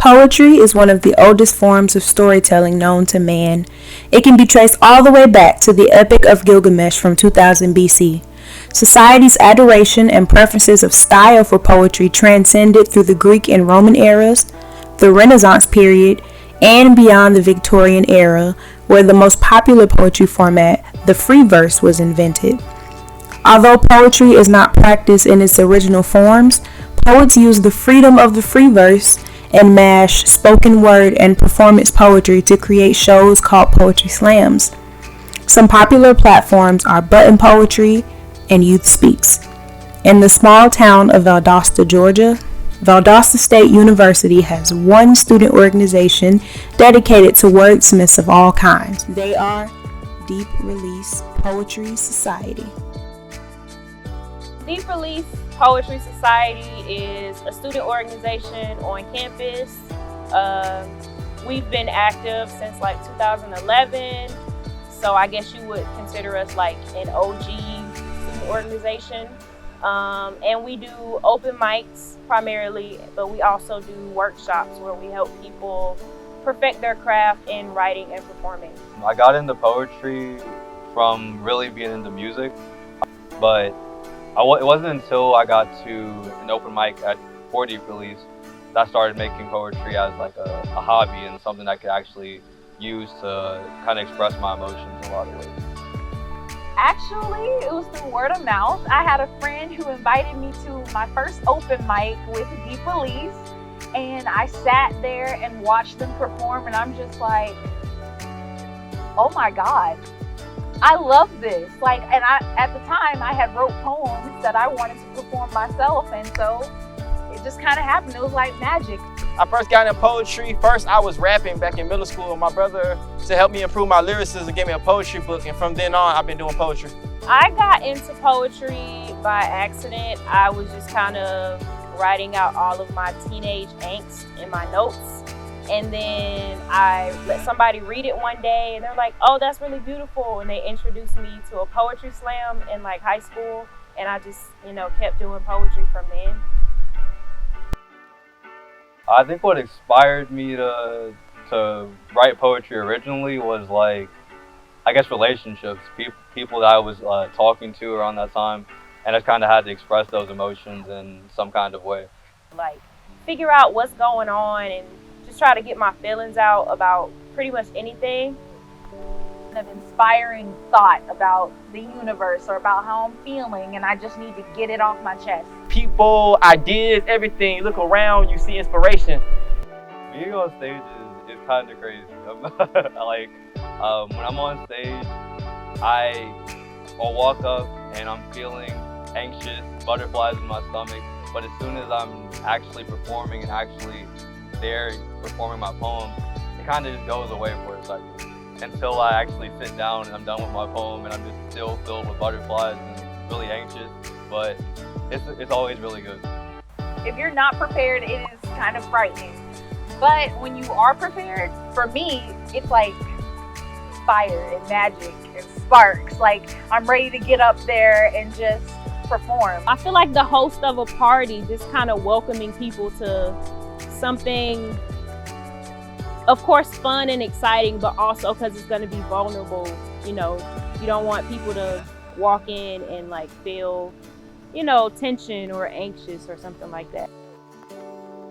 Poetry is one of the oldest forms of storytelling known to man. It can be traced all the way back to the Epic of Gilgamesh from 2000 BC. Society's adoration and preferences of style for poetry transcended through the Greek and Roman eras, the Renaissance period, and beyond the Victorian era, where the most popular poetry format, the free verse, was invented. Although poetry is not practiced in its original forms, poets use the freedom of the free verse and mash spoken word and performance poetry to create shows called poetry slams. Some popular platforms are Button Poetry and Youth Speaks. In the small town of Valdosta, Georgia, Valdosta State University has one student organization dedicated to wordsmiths of all kinds. They are Deep Release Poetry Society. Deep Release Poetry Society is a student organization on campus. We've been active since like 2011, so I guess you would consider us like an OG student organization. And we do open mics primarily, but we also do workshops where we help people perfect their craft in writing and performing. I got into poetry from really being into music, but it wasn't until I got to an open mic for Deep Release that I started making poetry as like a hobby and something I could actually use to kind of express my emotions in a lot of ways. Actually, it was through word of mouth. I had a friend who invited me to my first open mic with Deep Release, and I sat there and watched them perform, and I'm just like, oh my God, I love this. At the time, I had wrote poems that I wanted to perform myself, and so it just kind of happened. It was like magic. I first got into poetry. First, I was rapping back in middle school. My brother, to help me improve my lyricism, gave me a poetry book, and from then on, I've been doing poetry. I got into poetry by accident. I was just kind of writing out all of my teenage angst in my notes. And then I let somebody read it one day, and they're like, oh, that's really beautiful. And they introduced me to a poetry slam in like high school. And I just, kept doing poetry from then. I think what inspired me to write poetry originally was relationships, people that I was talking to around that time, and I kind of had to express those emotions in some kind of way. Like figure out what's going on and just try to get my feelings out about pretty much anything. An inspiring thought about the universe or about how I'm feeling, and I just need to get it off my chest. People, ideas, everything. You look around, you see inspiration. Being on stage is kind of crazy. When I'm on stage, I'll walk up and I'm feeling anxious, butterflies in my stomach, but as soon as I'm actually performing and actually there performing my poem, it kind of just goes away for a second. Until I actually sit down and I'm done with my poem and I'm just still filled with butterflies and really anxious, but it's always really good. If you're not prepared, it is kind of frightening. But when you are prepared, for me, it's like fire and magic and sparks. Like I'm ready to get up there and just perform. I feel like the host of a party, just kind of welcoming people to something, of course, fun and exciting, but also because it's going to be vulnerable. You don't want people to walk in and feel, tension or anxious or something like that.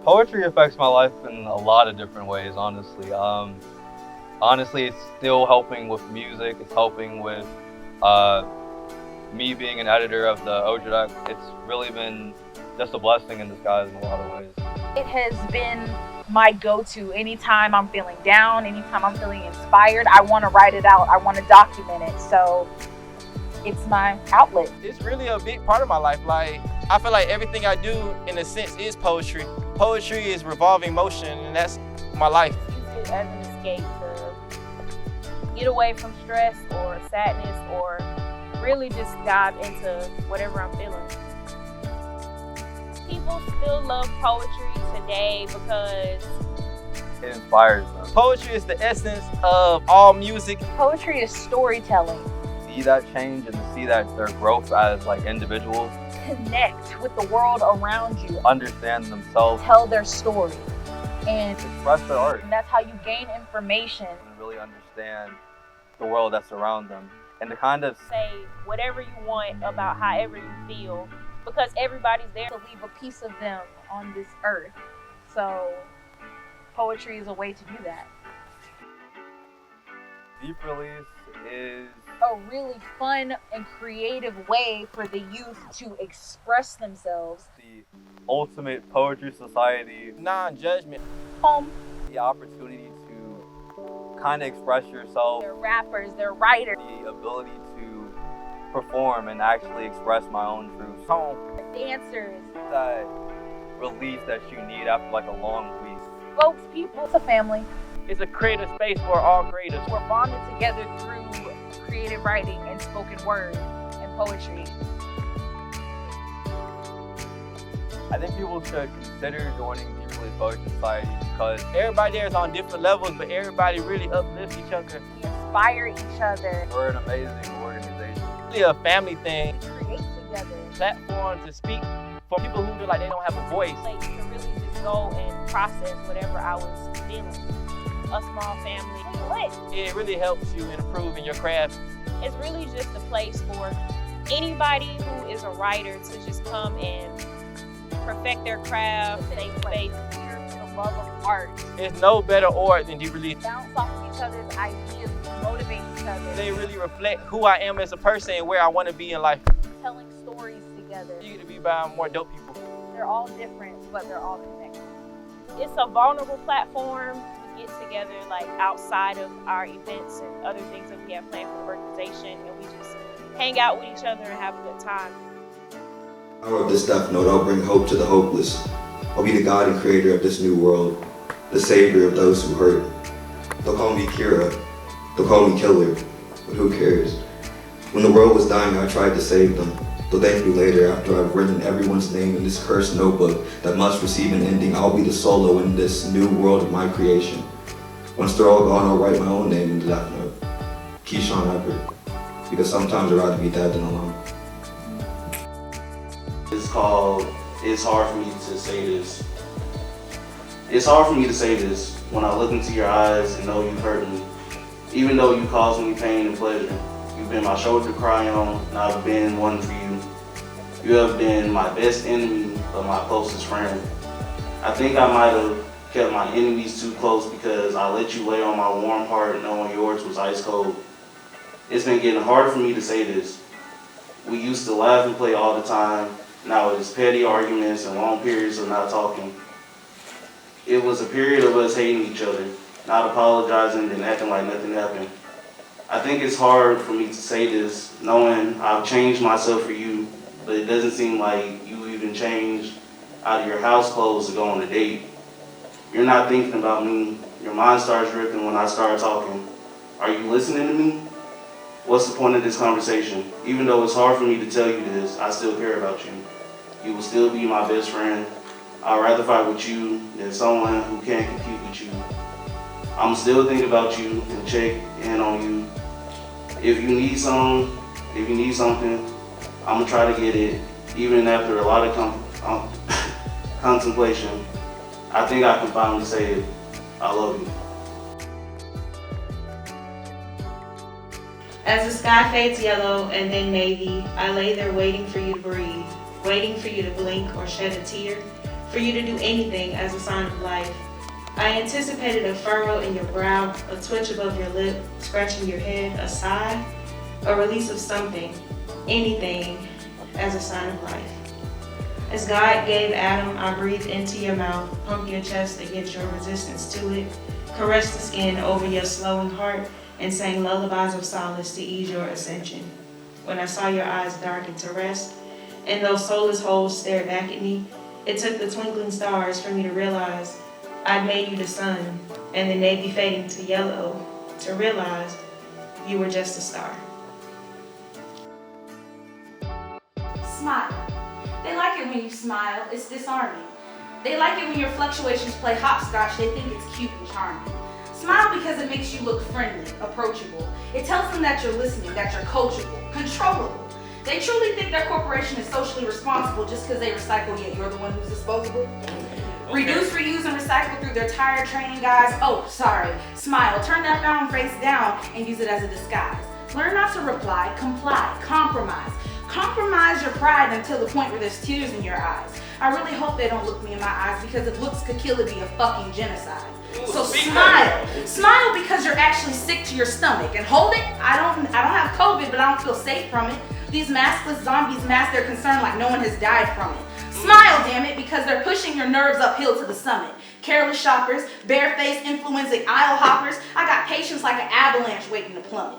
Poetry affects my life in a lot of different ways, honestly. Honestly, it's still helping with music. It's helping with me being an editor of the OJDAC. It's really been just a blessing in disguise in a lot of ways. It has been my go-to anytime I'm feeling down, anytime I'm feeling inspired. I want to write it out. I want to document it. So it's my outlet. It's really a big part of my life. I feel like everything I do, in a sense, is poetry. Poetry is revolving motion, and that's my life. Use it as an escape to get away from stress or sadness, or really just dive into whatever I'm feeling. People still love poetry today because it inspires them. Poetry is the essence of all music. Poetry is storytelling. See that change and to see that their growth as individuals. Connect with the world around you. Understand themselves. Tell their story. and express their art. that's how you gain information. And really understand the world that's around them. And to kind of say whatever you want about however you feel, because everybody's there to leave a piece of them on this earth. So poetry is a way to do that. Deep Release is a really fun and creative way for the youth to express themselves. the ultimate poetry society. Non-judgment. Home. The opportunity to kind of express yourself. They're rappers, they're writers. The ability to perform and actually express my own truth. Home. Dancers. That release that you need after like a long week. Spokespeople. It's a family. It's a creative space for all creators. We're bonded together through creative writing and spoken word and poetry. I think people should consider joining Deep Release Poetry Society because Everybody there is on different levels, but everybody really uplifts each other. We inspire each other. we're an amazing organization. It's really a family thing. We create together. Platform to speak for people who feel like they don't have a voice. like to really just go and process whatever I was feeling. A small family. It really helps you in improving your craft. It's really just a place for anybody who is a writer to just come and perfect their craft. They face The love of art. There's no better art than Deep Release. Bounce off of each other's ideas, motivate each other. They really reflect who I am as a person and where I want to be in life. Telling stories together. You get to be by more dope people. They're all different, but they're all connected. it's a vulnerable platform. We get together like outside of our events and other things that we have planned for the organization, and we just hang out with each other and have a good time. Power of this death note, I'll bring hope to the hopeless. I'll be the God and creator of this new world, the savior of those who hurt. They'll call me Kira, they'll call me Killer, but who cares? When the world was dying, I tried to save them. They'll thank me later after I've written everyone's name in this cursed notebook that must receive an ending. I'll be the solo in this new world of my creation. Once they're all gone, I'll write my own name in the death note. Keyshawn Everett. Because sometimes I'd rather be dead than alone. It's called It's Hard for Me to Say This. It's hard for me to say this when I look into your eyes and know you've hurt me. Even though you caused me pain and pleasure. You've been my shoulder to cry on, and I've been one for you. You have been my best enemy, but my closest friend. I think I might have kept my enemies too close because I let you lay on my warm heart knowing yours was ice cold. It's been getting harder for me to say this. We used to laugh and play all the time. Now it's petty arguments and long periods of not talking. It was a period of us hating each other, not apologizing and acting like nothing happened. I think it's hard for me to say this, knowing I've changed myself for you, but it doesn't seem like you even changed out of your house clothes to go on a date. You're not thinking about me. Your mind starts drifting when I start talking. Are you listening to me? What's the point of this conversation? Even though it's hard for me to tell you this, I still care about you. You will still be my best friend. I'd rather fight with you than someone who can't compete with you. I'm still thinking about you and check in on you. If you need something, I'm gonna try to get it, even after a lot of contemplation. I think I can finally say it. I love you. As the sky fades yellow and then navy, I lay there waiting for you to breathe, waiting for you to blink or shed a tear, for you to do anything as a sign of life. I anticipated a furrow in your brow, a twitch above your lip, scratching your head, a sigh, a release of something, anything as a sign of life. As God gave Adam, I breathed into your mouth, pumped your chest against your resistance to it, caressed the skin over your slowing heart, and sang lullabies of solace to ease your ascension. When I saw your eyes darken to rest, and those soulless holes stared back at me, it took the twinkling stars for me to realize I'd made you the sun, and the navy fading to yellow, to realize you were just a star. Smile. They like it when you smile, it's disarming. They like it when your fluctuations play hopscotch, they think it's cute and charming. Smile because it makes you look friendly, approachable. It tells them that you're listening, that you're coachable, controllable. They truly think their corporation is socially responsible just because they recycle, yet you're the one who's disposable. Reduce, reuse, and recycle through their tire training guides. Oh, sorry. Smile. Turn that frown face down and use it as a disguise. Learn not to reply, comply, compromise. Compromise your pride until the point where there's tears in your eyes. I really hope they don't look me in my eyes because if looks could kill, it'd be a fucking genocide. So smile. Smile because you're actually sick to your stomach. And hold it. I don't have COVID, but I don't feel safe from it. These maskless zombies mask their concern like no one has died from it. Smile, damn it, because they're pushing your nerves uphill to the summit. Careless shoppers, barefaced, influencing aisle hoppers. I got patience like an avalanche waiting to plummet.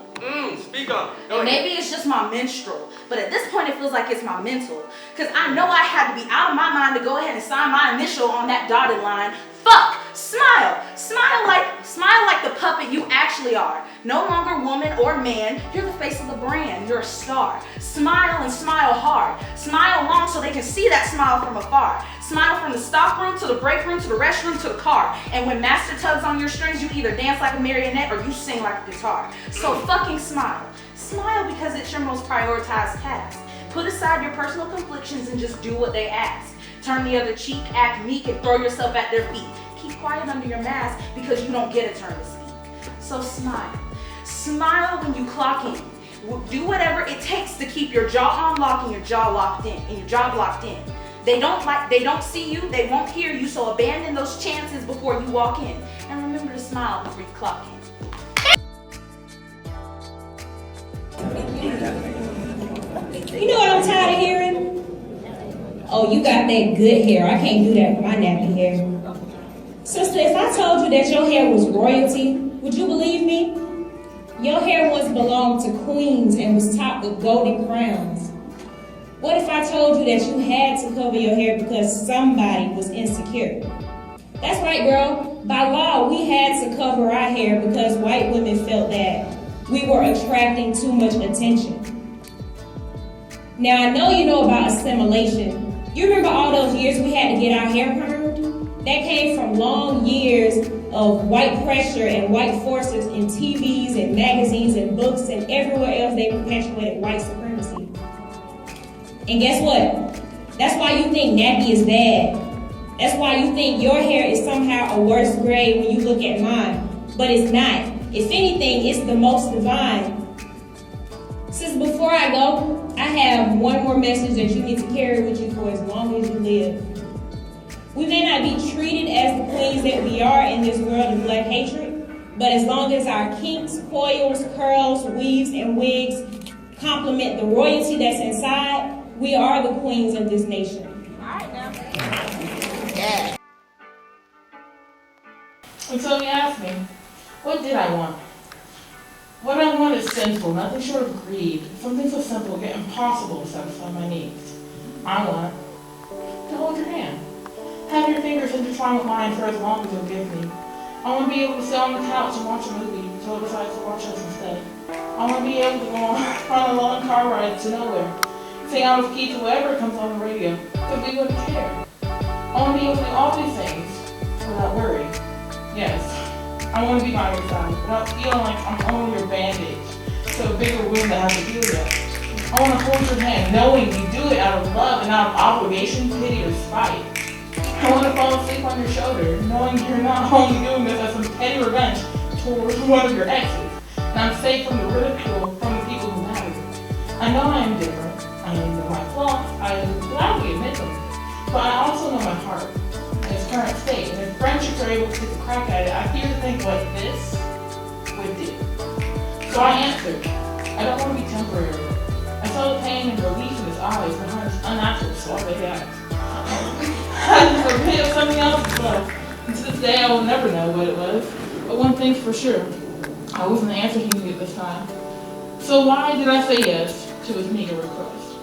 Speak up. And maybe it's just my menstrual, but at this point it feels like it's my mental. Cause I know I had to be out of my mind to go ahead and sign my initial on that dotted line. Fuck! Smile! Smile like the puppet you actually are. No longer woman or man, you're the face of the brand, you're a star. Smile and smile hard. Smile long so they can see that smile from afar. Smile from the stock room to the break room to the restroom to the car. And when master tugs on your strings, you either dance like a marionette or you sing like a guitar. So fucking smile. Smile because it's your most prioritized task. Put aside your personal conflictions and just do what they ask. Turn the other cheek, act meek, and throw yourself at their feet. Keep quiet under your mask because you don't get a turn to speak. So smile. Smile when you clock in. Do whatever it takes to keep your jaw on lock and your jaw locked in, and your jaw locked in. They don't see you, they won't hear you, so abandon those chances before you walk in. And remember to smile before you clock in. You know what I'm tired of hearing? Oh, you got that good hair. I can't do that with my nappy hair. Sister, if I told you that your hair was royalty, would you believe me? Your hair once belonged to queens and was topped with golden crowns. What if I told you that you had to cover your hair because somebody was insecure? That's right, girl. By law, we had to cover our hair because white women felt that we were attracting too much attention. Now, I know you know about assimilation. You remember all those years we had to get our hair permed? That came from long years of white pressure and white forces in TVs and magazines and books and everywhere else they perpetuated white supremacy. And guess what? That's why you think nappy is bad. That's why you think your hair is somehow a worse grade when you look at mine. But it's not. If anything, it's the most divine. Since before I go, I have one more message that you need to carry with you for as long as you live. We may not be treated as the queens that we are in this world of black hatred, but as long as our kinks, coils, curls, weaves, and wigs complement the royalty that's inside, we are the queens of this nation. All right now. Yeah. And so he asked me, what did I want? What I want is sinful, nothing short of greed. Something so simple, yet impossible to satisfy my needs. I want to hold your hand. Have your fingers intertwined with mine for as long as you'll give me. I want to be able to sit on the couch and watch a movie until I decide to watch us instead. I want to be able to go on a long car ride to nowhere. Sing out of key to whatever comes on the radio, because we wouldn't care. I want to be able to do all these things without worry. Yes. I want to be by your side without feeling like I'm only your bandage to a bigger wound that has to heal yet. I want to hold your hand, knowing you do it out of love and out of obligation, pity, or spite. I want to fall asleep on your shoulder, knowing you're not only doing this as some petty revenge towards one of your exes, and I'm safe from the ridicule from the people who matter. I know I am different. I know my flaws. I gladly admit them. But I also know my heart. Its current state, and if friendships are able to take a crack at it, I fear to think what this would do. So I answered, I don't want to be temporary. I saw the pain and relief in his eyes behind his unnatural suave eyes. I was afraid of something else as well. And to this day, I will never know what it was. But one thing's for sure, I wasn't the answer he needed this time. So why did I say yes to his meager request?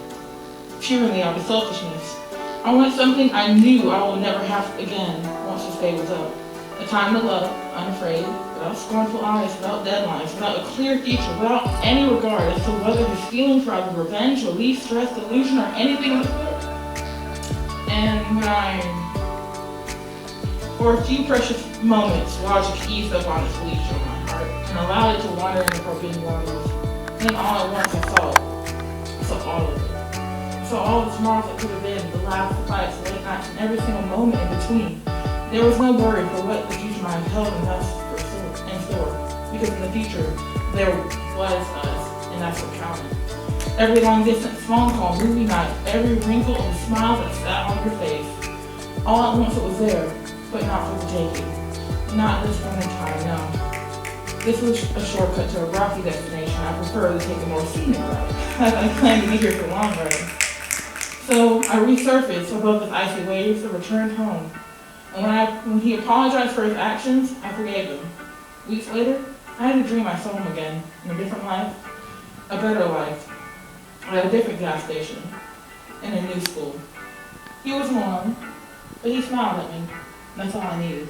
Purely out of selfishness. I wanted something I knew I will never have again once this day was up. A time to love, unafraid, without scornful eyes, without deadlines, without a clear future, without any regard as to whether his feelings were either revenge, relief, stress, delusion, or anything of the sort. And when for a few precious moments, logic eased up on its leash on my heart and allowed it to wander in the forbidden waters. And then all at once I saw it. I saw all of it. I saw all the tomorrows that could have been, the laughs, the fights, the late nights, and every single moment in between. There was no worry for what the future might held in store, because in the future, there was us, and that's what counted. Every long-distance phone call, movie night, every wrinkle of a smile that sat on your face. All at once it was there, but not for the taking. Not this point in time, no. This was a shortcut to a rocky destination. I prefer to take a more scenic route, as I plan to be here for the long run. So I resurfaced above the icy waves and returned home. And when he apologized for his actions, I forgave him. Weeks later, I had a dream I saw him again, in a different life, a better life, at a different gas station, in a new school. He was alone, but he smiled at me. That's all I needed.